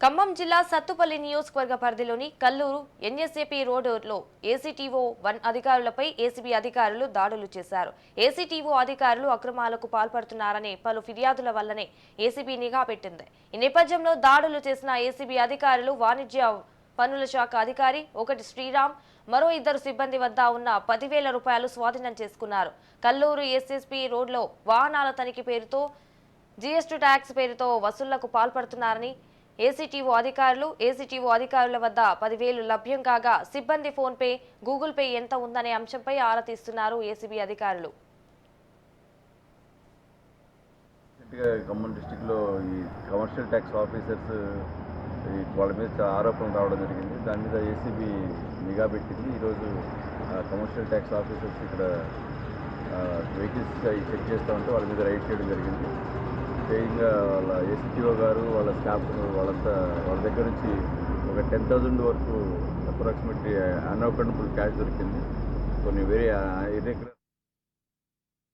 ఖమ్మం జిల్లా సత్తుపల్లి నియోజకవర్గ పరిధిలోని కల్లూరు ఎన్ఎస్ఏపీ రోడ్డులో ఏసీటీఓ 1 అధికారులపై ఏసీబీ అధికారులు దాడులు చేశారు. ఏసీటీఓ అధికారులు అక్రమాలకు పాల్పడుతున్నారనే పలు ఫిర్యాదుల వల్లనే ఏసీబీ నిఘా పెట్టింది. ఈ నేపథ్యంలో దాడులు చేసిన ఏసీబీ అధికారులు వాణిజ్య పన్నుల శాఖ అధికారి 1 శ్రీరామ్, మరో 2 సిబ్బంది వద్ద ఉన్న 10,000 రూపాయలు స్వాధీనం చేసుకున్నారు. కల్లూరు ఎస్ఎస్పీ రోడ్లో వాహనాల తనిఖీ పేరుతో జీఎస్టీ ట్యాక్స్ పేరుతో వసూళ్లకు పాల్పడుతున్నారని ఏసీటీఓ అధికారుల వద్ద 10,000 లభ్యం కాగా సిబ్బంది ఫోన్ పే, గూగుల్ పే ఎంత ఉందనే అంశంపై ఆరా తీస్తున్నారు ఏసీబీ అధికారులు. ఖమ్మం డిస్టిక్లో ఈ కమర్షియల్ ట్యాక్స్ ఆఫీసర్స్ వాళ్ళ మీద ఆరోపణలు రావడం జరిగింది. దాని మీద ఏసీబీ నిఘా పెట్టింది. ఈరోజు కమర్షియల్ ట్యాక్స్ ఆఫీసర్స్ ఇక్కడ వెహికల్స్ చెక్ చేస్తూ ఉంటే వాళ్ళ మీద రైడ్ చేయడం జరిగింది. ముఖ్యంగా వాళ్ళ ఏసీటీఓ గారు వాళ్ళ స్టాఫ్ వాళ్ళంతా వాళ్ళ దగ్గర నుంచి ఒక 10,000 వరకు అప్రాక్సిమేట్లీ అన్అకౌంటబుల్ క్యాష్ దొరికింది. కొన్ని వేరే ఇర్రెగ్యులర్